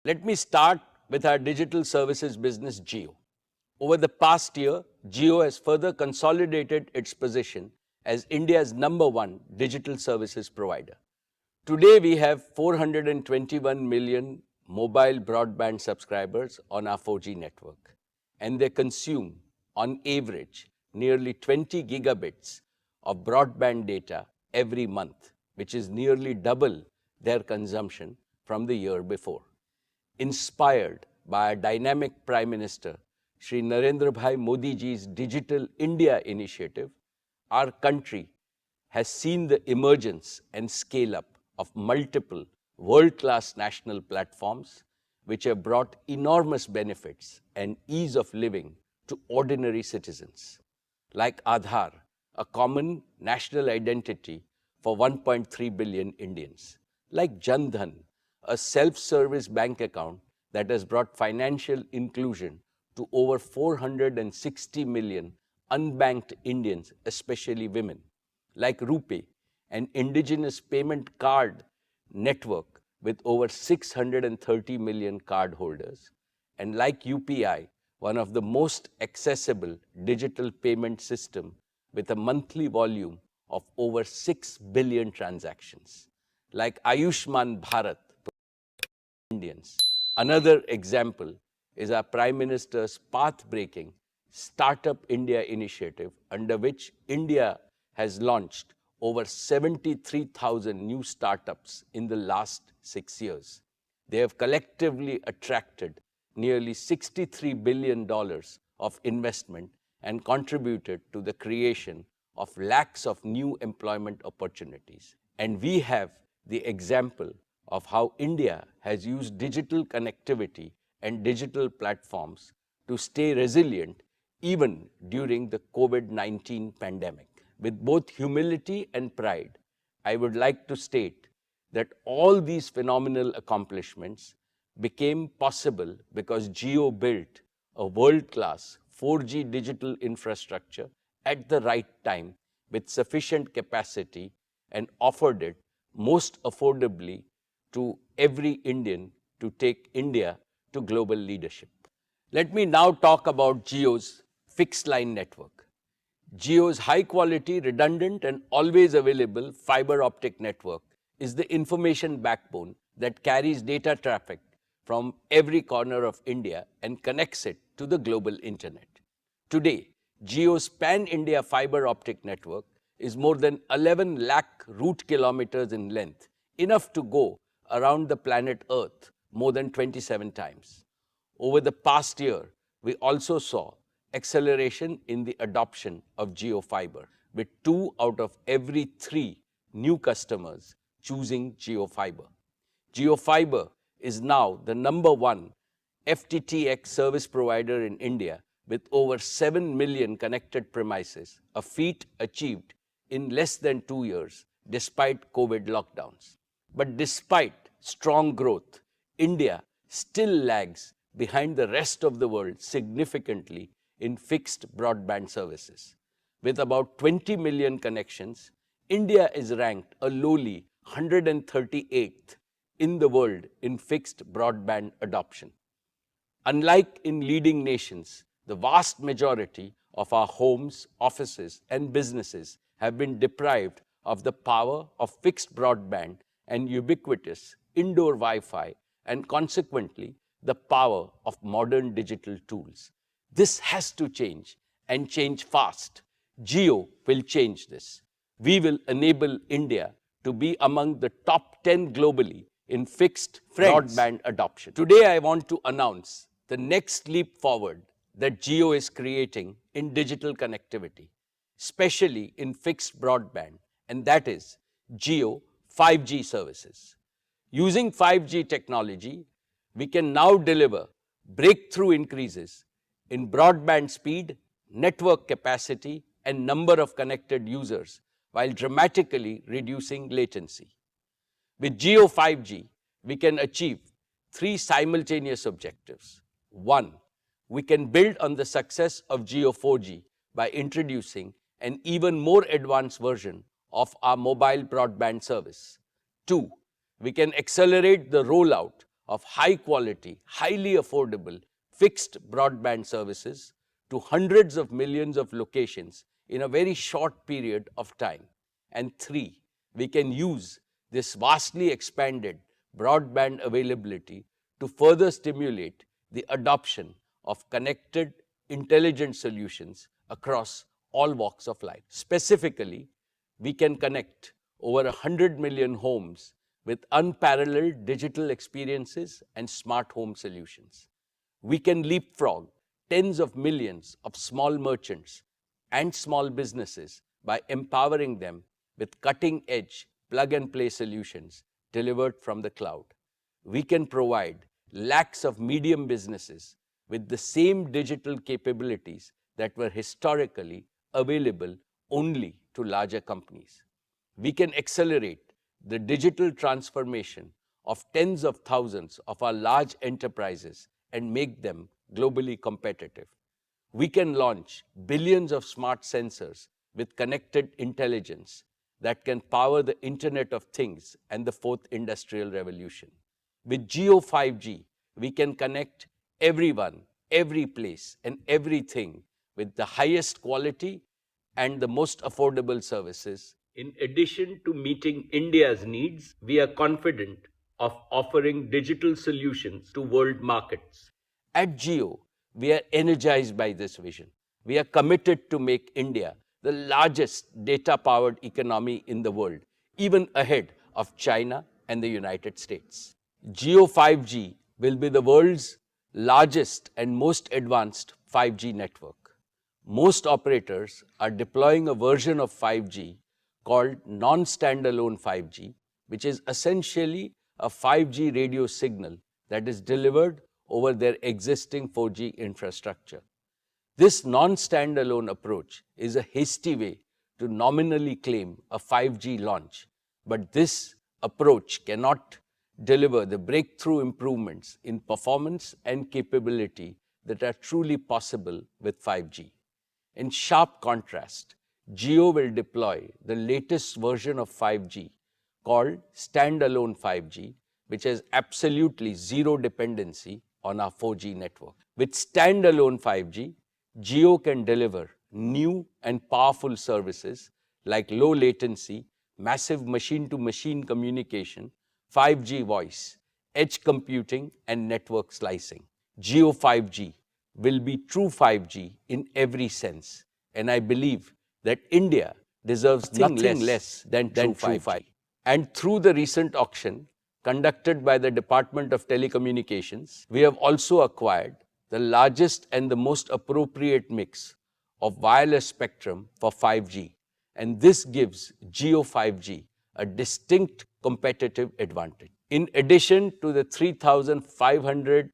Let me start with our digital services business, Jio. Over the past year, Jio has further consolidated its position as India's #1 digital services provider. Today, we have 421 million mobile broadband subscribers on our 4G network, and they consume, on average, nearly 20 gigabits of broadband data every month, which is nearly double their consumption from the year before. Inspired by our dynamic Prime Minister, Shri Narendra Bhai Modi ji's Digital India initiative, our country has seen the emergence and scale-up of multiple world-class national platforms which have brought enormous benefits and ease of living to ordinary citizens, like Aadhaar, a common national identity for 1.3 billion Indians, like Jan Dhan, a self-service bank account that has brought financial inclusion to over 460 million unbanked Indians, especially women, like RuPay, an indigenous payment card network with over 630 million cardholders, and like UPI, one of the most accessible digital payment system with a monthly volume of over 6 billion transactions, like Ayushman Bharat Indians. Another example is our Prime Minister's path-breaking Startup India initiative, under which India has launched over 73,000 new startups in the last 6 years. They have collectively attracted nearly $63 billion of investment and contributed to the creation of lakhs of new employment opportunities. And we have the example of how India has used digital connectivity and digital platforms to stay resilient even during the COVID-19 pandemic. With both humility and pride, I would like to state that all these phenomenal accomplishments became possible because Jio built a world-class 4G digital infrastructure at the right time with sufficient capacity and offered it most affordably to every Indian to take India to global leadership. Let me now talk about Jio's fixed line network. Jio's high-quality, redundant, and always available fiber optic network is the information backbone that carries data traffic from every corner of India and connects it to the global internet. Today, Jio's pan-India fiber optic network is more than 11 lakh route kilometers in length, enough to go around the planet Earth more than 27 times. Over the past year, we also saw acceleration in the adoption of JioFiber, with 2 out of every 3 new customers choosing JioFiber. JioFiber is now the #1 FTTX service provider in India with over 7 million connected premises, a feat achieved in less than 2 years despite COVID lockdowns. But despite strong growth, India still lags behind the rest of the world significantly in fixed broadband services. With about 20 million connections, India is ranked a lowly 138th in the world in fixed broadband adoption. Unlike in leading nations, the vast majority of our homes, offices, and businesses have been deprived of the power of fixed broadband and ubiquitous indoor Wi-Fi, and consequently, the power of modern digital tools. This has to change, and change fast. Jio will change this. We will enable India to be among the top 10 globally in fixed broadband adoption. Today, I want to announce the next leap forward that Jio is creating in digital connectivity, especially in fixed broadband, and that is Jio 5G services. Using 5G technology, we can now deliver breakthrough increases in broadband speed, network capacity, and number of connected users while dramatically reducing latency. With Jio 5G, we can achieve 3 simultaneous objectives. 1, we can build on the success of Jio 4G by introducing an even more advanced version of our mobile broadband service. 2, we can accelerate the rollout of high quality, highly affordable, fixed broadband services to hundreds of millions of locations in a very short period of time. And three, we can use this vastly expanded broadband availability to further stimulate the adoption of connected, intelligent solutions across all walks of life. Specifically, we can connect over 100 million homes with unparalleled digital experiences and smart home solutions. We can leapfrog tens of millions of small merchants and small businesses by empowering them with cutting-edge plug-and-play solutions delivered from the cloud. We can provide lakhs of medium businesses with the same digital capabilities that were historically available only to larger companies. We can accelerate the digital transformation of tens of thousands of our large enterprises and make them globally competitive. We can launch billions of smart sensors with connected intelligence that can power the Internet of Things and the fourth industrial revolution. With Jio 5G, we can connect everyone, every place, and everything with the highest quality and the most affordable services. In addition to meeting India's needs, we are confident of offering digital solutions to world markets. At Jio, we are energized by this vision. We are committed to make India the largest data-powered economy in the world, even ahead of China and the United States. Jio 5G will be the world's largest and most advanced 5G network. Most operators are deploying a version of 5G called non-standalone 5G, which is essentially a 5G radio signal that is delivered over their existing 4G infrastructure. This non-standalone approach is a hasty way to nominally claim a 5G launch, but this approach cannot deliver the breakthrough improvements in performance and capability that are truly possible with 5G. In sharp contrast, Jio will deploy the latest version of 5G called standalone 5G, which has absolutely zero dependency on our 4G network. With standalone 5G, Jio can deliver new and powerful services like low latency, massive machine-to-machine communication, 5G voice, edge computing, and network slicing. Jio 5G will be true 5G in every sense, and I believe that India deserves nothing less than true 5G. And through the recent auction conducted by the Department of Telecommunications, we have also acquired the largest and the most appropriate mix of wireless spectrum for 5G. And this gives Jio 5G a distinct competitive advantage. In addition to the 3,500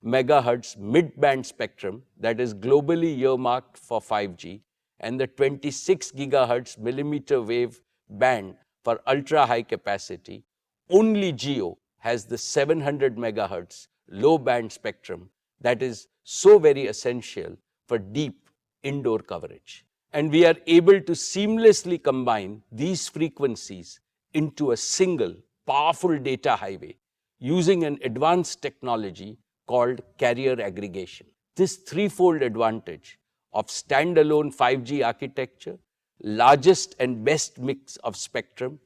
megahertz mid-band spectrum that is globally earmarked for 5G and the 26 gigahertz millimeter wave band for ultra-high capacity, only Jio has the 700 megahertz low-band spectrum that is so very essential for deep indoor coverage. And we are able to seamlessly combine these frequencies into a single powerful data highway using an advanced technology called carrier aggregation. This threefold advantage of standalone 5G architecture, largest and best mix of spectrum,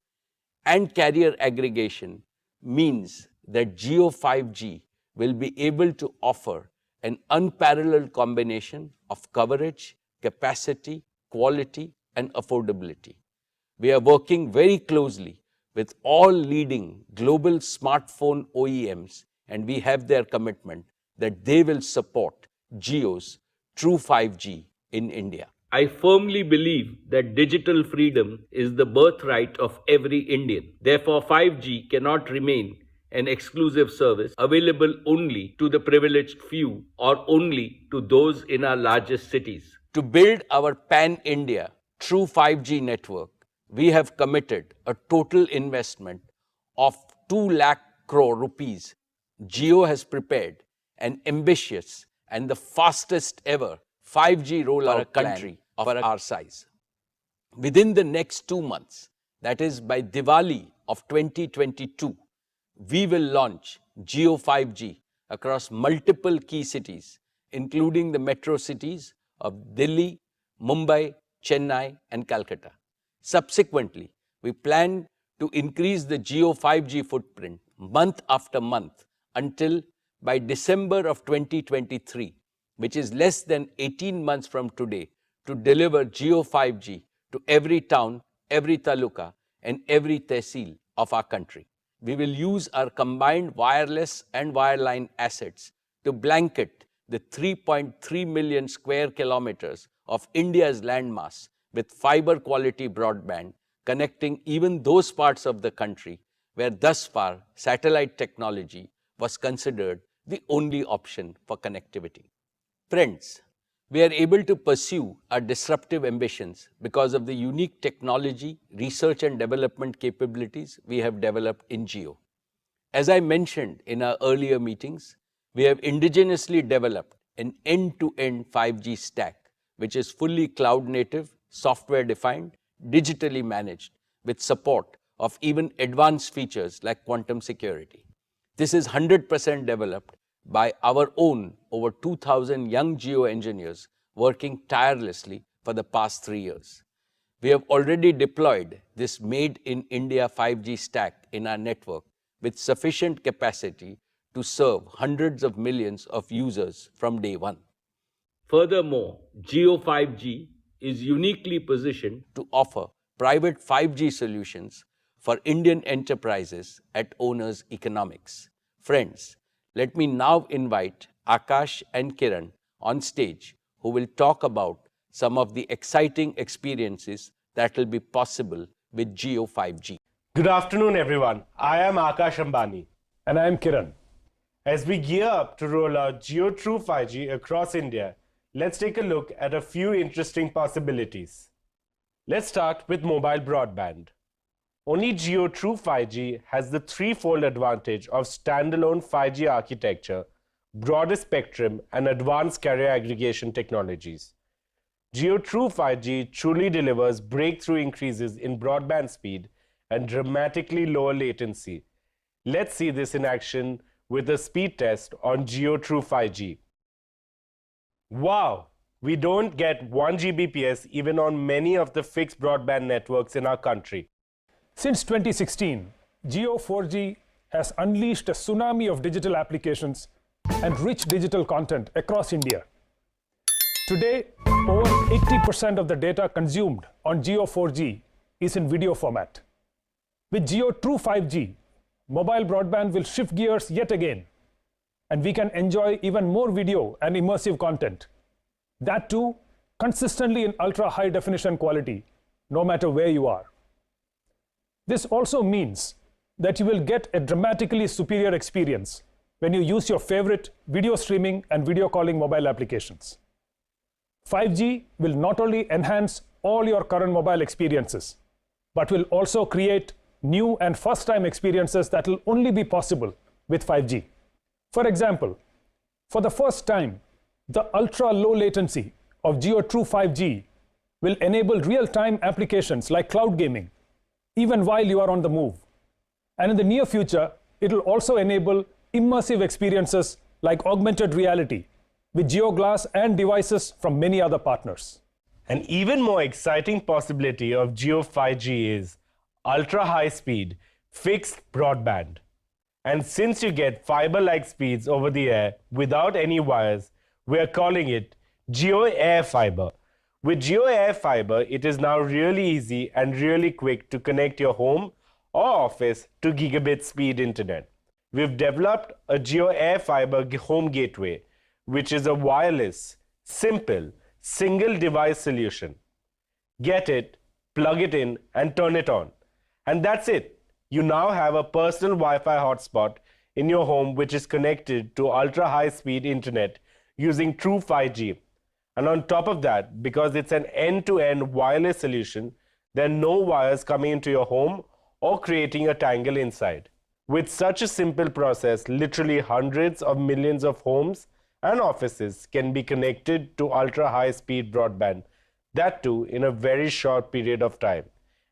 and carrier aggregation means that Jio 5G will be able to offer an unparalleled combination of coverage, capacity, quality, and affordability. We are working very closely with all leading global smartphone OEMs, and we have their commitment that they will support Jio's true 5G in India. I firmly believe that digital freedom is the birthright of every Indian. Therefore, 5G cannot remain an exclusive service available only to the privileged few or only to those in our largest cities. To build our pan-India true 5G network, we have committed a total investment of 2 lakh crore rupees. Jio has prepared an ambitious and the fastest ever 5G rollout for a country of our size. Within the next 2 months, that is by Diwali of 2022, we will launch Jio 5G across multiple key cities, including the metro cities of Delhi, Mumbai, Chennai, and Kolkata. Subsequently, we plan to increase the Jio 5G footprint month after month until by December of 2023, which is less than 18 months from today, to deliver Jio 5G to every town, every taluka, and every tehsil of our country. We will use our combined wireless and wireline assets to blanket the 3.3 million square kilometers of India's landmass with fiber quality broadband, connecting even those parts of the country where thus far satellite technology was considered the only option for connectivity. Friends, we are able to pursue our disruptive ambitions because of the unique technology, research and development capabilities we have developed in Jio. As I mentioned in our earlier meetings, we have indigenously developed an end-to-end 5G stack, which is fully cloud-native, software-defined, digitally managed, with support of even advanced features like quantum security. This is 100% developed by our own over 2,000 young Jio engineers working tirelessly for the past 3 years. We have already deployed this made-in-India 5G stack in our network with sufficient capacity to serve hundreds of millions of users from day one. Furthermore, Jio 5G is uniquely positioned to offer private 5G solutions for Indian enterprises at owners' economics. Friends, let me now invite Akash and Kiran on stage, who will talk about some of the exciting experiences that will be possible with Jio 5G. Good afternoon, everyone. I am Akash Ambani. And I am Kiran. As we gear up to roll out Jio True 5G across India, let's take a look at a few interesting possibilities. Let's start with mobile broadband. Only Jio True 5G has the threefold advantage of standalone 5G architecture, broader spectrum, and advanced carrier aggregation technologies. Jio True 5G truly delivers breakthrough increases in broadband speed and dramatically lower latency. Let's see this in action with a speed test on Jio True 5G. Wow! We don't get 1 Gbps even on many of the fixed broadband networks in our country. Since 2016, Jio 4G has unleashed a tsunami of digital applications and rich digital content across India. Today, over 80% of the data consumed on Jio 4G is in video format. With Jio True 5G, mobile broadband will shift gears yet again, and we can enjoy even more video and immersive content. That too, consistently in ultra-high definition quality, no matter where you are. This also means that you will get a dramatically superior experience when you use your favorite video streaming and video calling mobile applications. 5G will not only enhance all your current mobile experiences, but will also create new and first-time experiences that will only be possible with 5G. For example, for the first time, the ultra-low latency of Jio True 5G will enable real-time applications like cloud gaming, even while you are on the move. And in the near future, it will also enable immersive experiences like augmented reality with Jio Glass and devices from many other partners. An even more exciting possibility of Jio 5G is ultra-high speed fixed broadband. And since you get fiber-like speeds over the air without any wires, we are calling it Jio AirFiber. With Jio AirFiber, it is now really easy and really quick to connect your home or office to gigabit speed internet. We've developed a Jio AirFiber home gateway, which is a wireless, simple, single device solution. Get it, plug it in, and turn it on. And that's it. You now have a personal Wi-Fi hotspot in your home which is connected to ultra-high speed internet using True 5G. And on top of that, because it's an end-to-end wireless solution, there are no wires coming into your home or creating a tangle inside. With such a simple process, literally hundreds of millions of homes and offices can be connected to ultra-high speed broadband, that too in a very short period of time.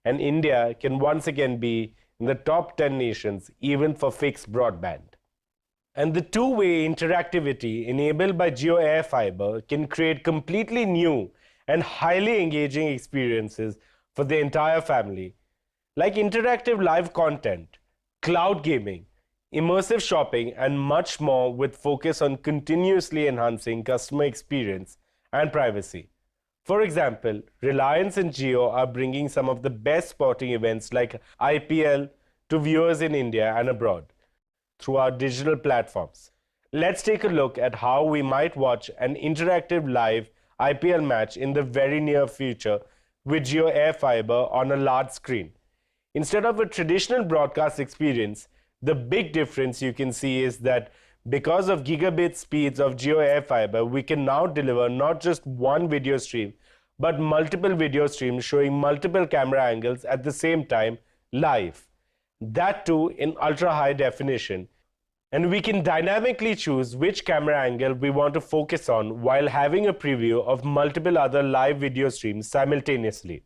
And India can once again be in the top 10 nations even for fixed broadband. And the two-way interactivity enabled by Jio AirFiber can create completely new and highly engaging experiences for the entire family, like interactive live content, cloud gaming, immersive shopping, and much more, with focus on continuously enhancing customer experience and privacy. For example, Reliance and Jio are bringing some of the best sporting events like IPL to viewers in India and abroad through our digital platforms. Let's take a look at how we might watch an interactive live IPL match in the very near future with Jio AirFiber on a large screen. Instead of a traditional broadcast experience, the big difference you can see is that because of gigabit speeds of Jio AirFiber, we can now deliver not just one video stream, but multiple video streams showing multiple camera angles at the same time live. That too in ultra high definition. And we can dynamically choose which camera angle we want to focus on while having a preview of multiple other live video streams simultaneously.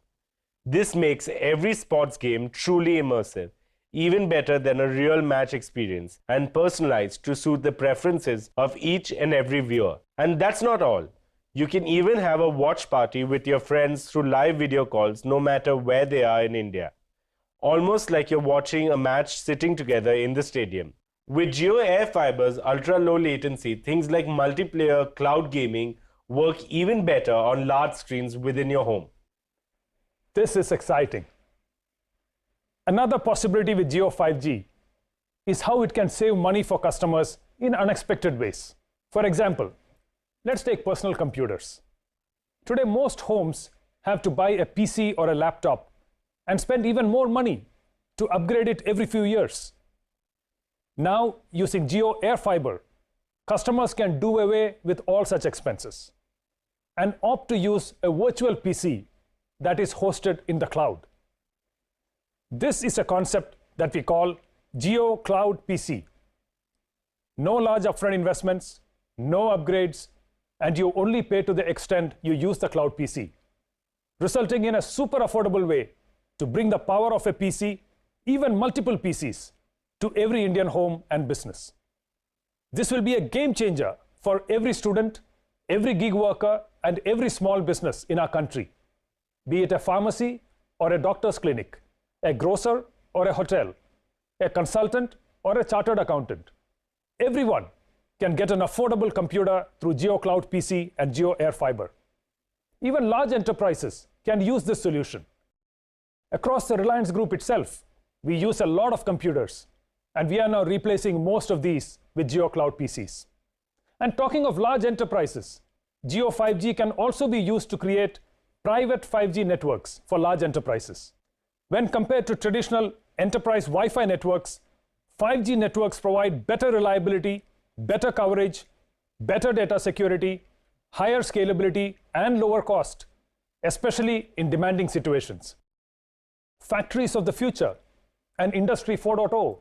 This makes every sports game truly immersive, even better than a real match experience, and personalized to suit the preferences of each and every viewer. And that's not all. You can even have a watch party with your friends through live video calls no matter where they are in India. Almost like you're watching a match sitting together in the stadium. With Jio AirFiber's ultra-low latency, things like multiplayer cloud gaming work even better on large screens within your home. This is exciting. Another possibility with Jio 5G is how it can save money for customers in unexpected ways. For example, let's take personal computers. Today, most homes have to buy a PC or a laptop and spend even more money to upgrade it every few years. Now, using Jio AirFiber, customers can do away with all such expenses and opt to use a virtual PC that is hosted in the cloud. This is a concept that we call Jio Cloud PC. No large upfront investments, no upgrades, and you only pay to the extent you use the cloud PC, resulting in a super affordable way to bring the power of a PC, even multiple PCs, to every Indian home and business. This will be a game changer for every student, every gig worker, and every small business in our country, be it a pharmacy or a doctor's clinic, a grocer or a hotel, a consultant or a chartered accountant. Everyone can get an affordable computer through Jio Cloud PC and Jio AirFiber. Even large enterprises can use this solution. Across the Reliance Group itself, we use a lot of computers, and we are now replacing most of these with Jio Cloud PCs. And talking of large enterprises, Jio 5G can also be used to create private 5G networks for large enterprises. When compared to traditional enterprise Wi-Fi networks, 5G networks provide better reliability, better coverage, better data security, higher scalability, and lower cost, especially in demanding situations. Factories of the future and Industry 4.0,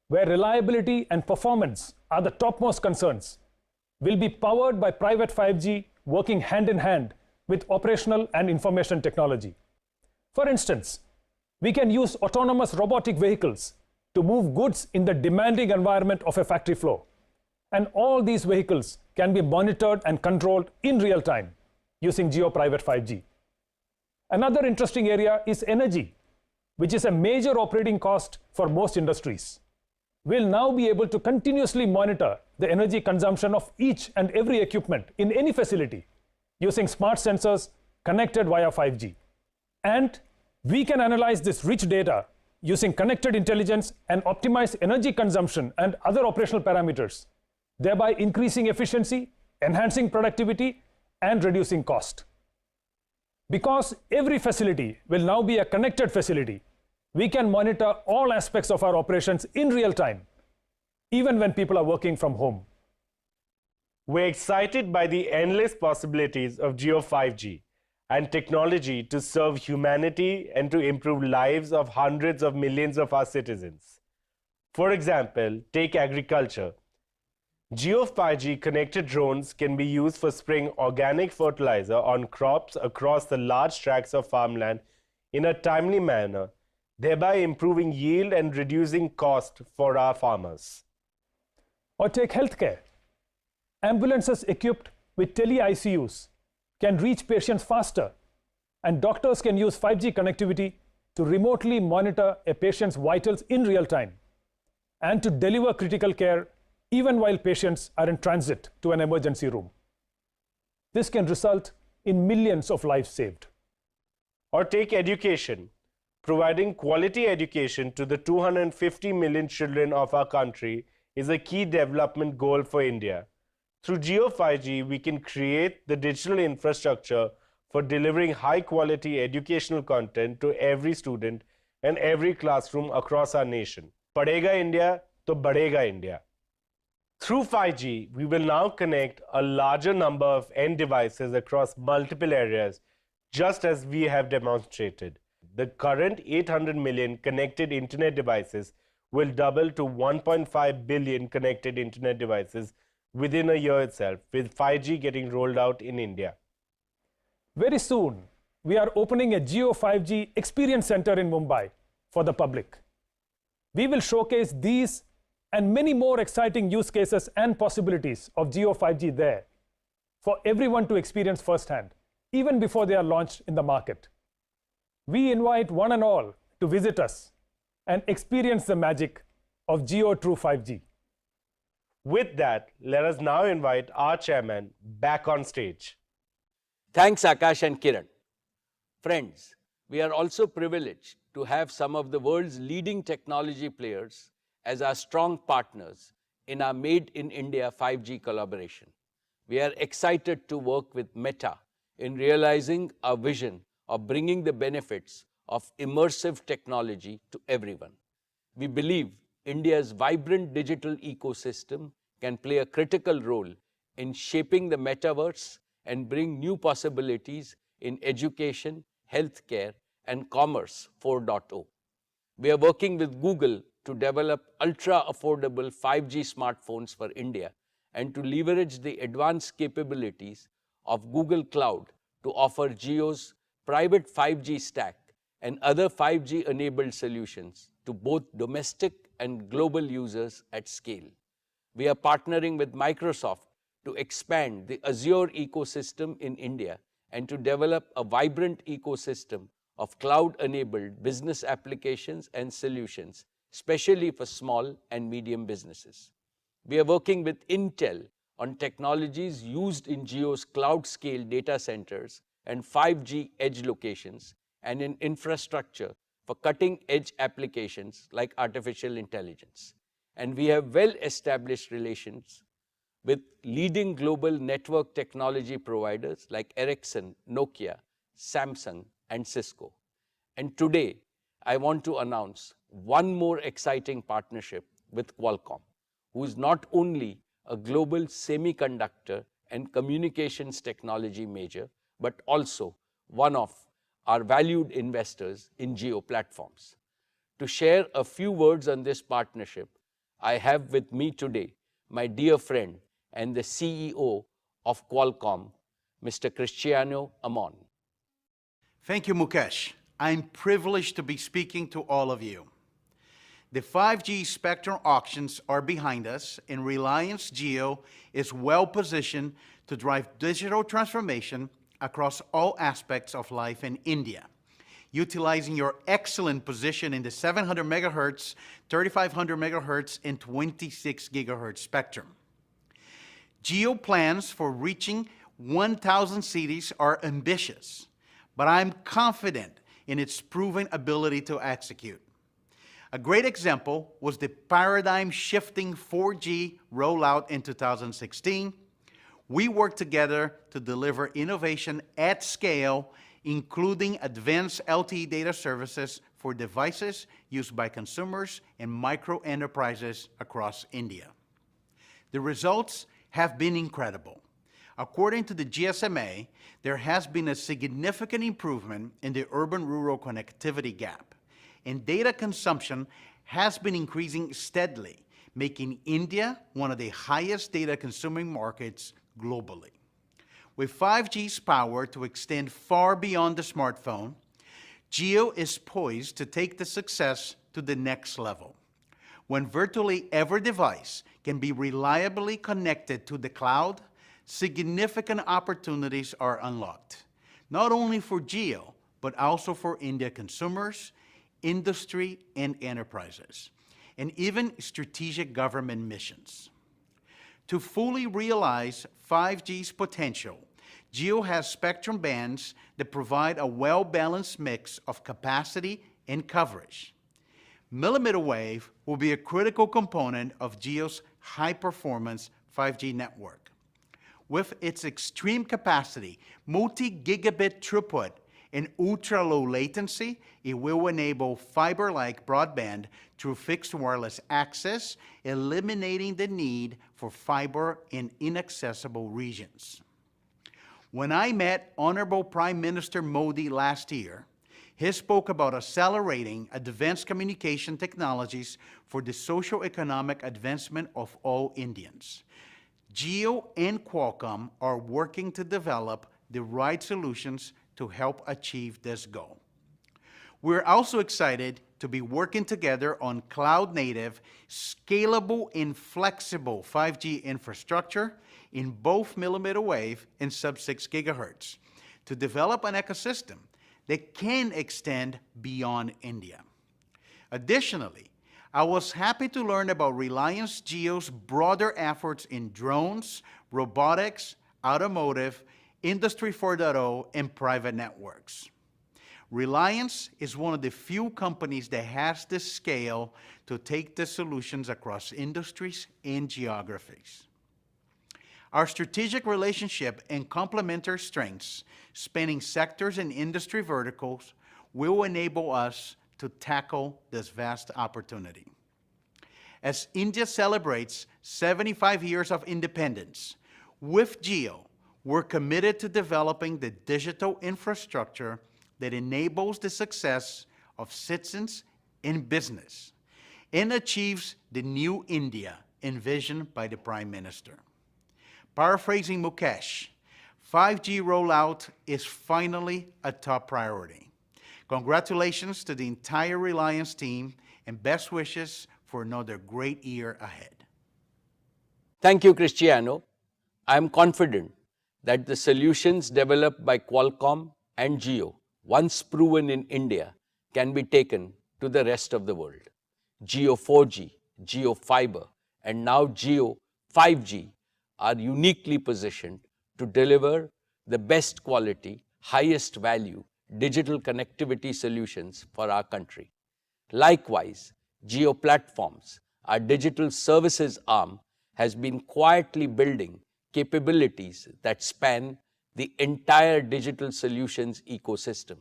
where reliability and performance are the topmost concerns, will be powered by private 5G working hand in hand with operational and information technology. For instance, we can use autonomous robotic vehicles to move goods in the demanding environment of a factory floor. And all these vehicles can be monitored and controlled in real time using Jio Private 5G. Another interesting area is energy, which is a major operating cost for most industries. We'll now be able to continuously monitor the energy consumption of each and every equipment in any facility using smart sensors connected via 5G. And we can analyze this rich data using connected intelligence and optimize energy consumption and other operational parameters, thereby increasing efficiency, enhancing productivity, and reducing cost. Because every facility will now be a connected facility, we can monitor all aspects of our operations in real time, even when people are working from home. We're excited by the endless possibilities of Jio 5G and technology to serve humanity and to improve lives of hundreds of millions of our citizens. For example, take agriculture. Jio 5G connected drones can be used for spraying organic fertilizer on crops across the large tracts of farmland in a timely manner, thereby improving yield and reducing cost for our farmers. Or take healthcare. Ambulances equipped with tele-ICUs can reach patients faster, and doctors can use 5G connectivity to remotely monitor a patient's vitals in real time and to deliver critical care even while patients are in transit to an emergency room. This can result in millions of lives saved. Or take education. Providing quality education to the 250 million children of our country is a key development goal for India. Through Jio 5G, we can create the digital infrastructure for delivering high-quality educational content to every student and every classroom across our nation. Padhega India, to Badhega India. Through 5G, we will now connect a larger number of end devices across multiple areas, just as we have demonstrated. The current 800 million connected internet devices will double to 1.5 billion connected internet devices within a year itself, with 5G getting rolled out in India. Very soon, we are opening a Jio 5G Experience Center in Mumbai for the public. We will showcase these and many more exciting use cases and possibilities of Jio 5G there for everyone to experience firsthand, even before they are launched in the market. We invite one and all to visit us and experience the magic of Jio True 5G. With that, let us now invite our chairman back on stage. Thanks, Akash and Kiran. Friends, we are also privileged to have some of the world's leading technology players as our strong partners in our Made in India 5G collaboration. We are excited to work with Meta in realizing our vision of bringing the benefits of immersive technology to everyone. We believe India's vibrant digital ecosystem can play a critical role in shaping the metaverse and bring new possibilities in education, healthcare, and commerce 4.0. We are working with Google to develop ultra-affordable 5G smartphones for India and to leverage the advanced capabilities of Google Cloud to offer Jio's private 5G stack and other 5G-enabled solutions to both domestic and global users at scale. We are partnering with Microsoft to expand the Azure ecosystem in India and to develop a vibrant ecosystem of cloud-enabled business applications and solutions, especially for small and medium businesses. We are working with Intel on technologies used in Jio's cloud-scale data centers and 5G edge locations and in infrastructure for cutting-edge applications like artificial intelligence. And we have well-established relations with leading global network technology providers like Ericsson, Nokia, Samsung, and Cisco. And today, I want to announce one more exciting partnership with Qualcomm, who is not only a global semiconductor and communications technology major, but also one of our valued investors in Jio platforms. To share a few words on this partnership, I have with me today my dear friend and the CEO of Qualcomm, Mr. Cristiano Amon. Thank you, Mukesh. I'm privileged to be speaking to all of you. The 5G spectrum auctions are behind us, and Reliance Jio is well positioned to drive digital transformation across all aspects of life in India, utilizing your excellent position in the 700 megahertz, 3500 megahertz, and 26 gigahertz spectrum. Jio plans for reaching 1,000 cities are ambitious, but I'm confident in its proven ability to execute. A great example was the paradigm-shifting 4G rollout in 2016. We worked together to deliver innovation at scale, including advanced LTE data services for devices used by consumers and micro-enterprises across India. The results have been incredible. According to the GSMA, there has been a significant improvement in the urban-rural connectivity gap, and data consumption has been increasing steadily, making India one of the highest data-consuming markets globally. With 5G's power to extend far beyond the smartphone, Jio is poised to take the success to the next level. When virtually every device can be reliably connected to the cloud, significant opportunities are unlocked, not only for Jio, but also for India consumers, industry and enterprises, and even strategic government missions. To fully realize 5G's potential, Jio has spectrum bands that provide a well-balanced mix of capacity and coverage. Millimeter wave will be a critical component of Jio's high-performance 5G network. With its extreme capacity, multi-gigabit throughput, and ultra-low latency, it will enable fiber-like broadband through fixed wireless access, eliminating the need for fiber in inaccessible regions. When I met Honorable Prime Minister Modi last year, he spoke about accelerating advanced communication technologies for the socio-economic advancement of all Indians. Jio and Qualcomm are working to develop the right solutions to help achieve this goal. We're also excited to be working together on cloud-native, scalable, and flexible 5G infrastructure in both millimeter wave and sub-6 gigahertz to develop an ecosystem that can extend beyond India. Additionally, I was happy to learn about Reliance Jio's broader efforts in drones, robotics, automotive, Industry 4.0, and private networks. Reliance is one of the few companies that has the scale to take the solutions across industries and geographies. Our strategic relationship and complementary strengths, spanning sectors and industry verticals, will enable us to tackle this vast opportunity. As India celebrates 75 years of independence, with Jio, we're committed to developing the digital infrastructure that enables the success of citizens in business and achieves the new India envisioned by the Prime Minister. Paraphrasing Mukesh, 5G rollout is finally a top priority. Congratulations to the entire Reliance team and best wishes for another great year ahead. Thank you, Cristiano. I am confident that the solutions developed by Qualcomm and Jio, once proven in India, can be taken to the rest of the world. Jio 4G, Jio Fiber, and now Jio 5G are uniquely positioned to deliver the best quality, highest value digital connectivity solutions for our country. Likewise, Jio Platforms, our digital services arm, has been quietly building capabilities that span the entire digital solutions ecosystem.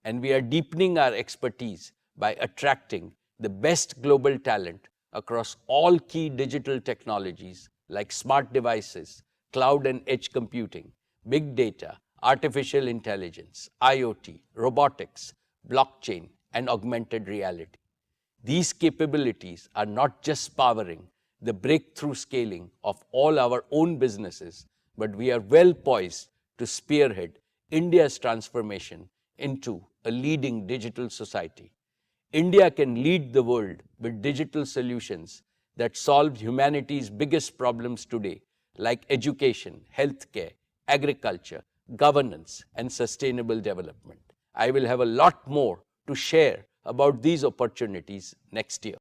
And we are deepening our expertise by attracting the best global talent across all key digital technologies like smart devices, cloud and edge computing, big data, artificial intelligence, IoT, robotics, blockchain, and augmented reality. These capabilities are not just powering the breakthrough scaling of all our own businesses, but we are well poised to spearhead India's transformation into a leading digital society. India can lead the world with digital solutions that solve humanity's biggest problems today, like education, healthcare, agriculture, governance, and sustainable development. I will have a lot more to share about these opportunities next year.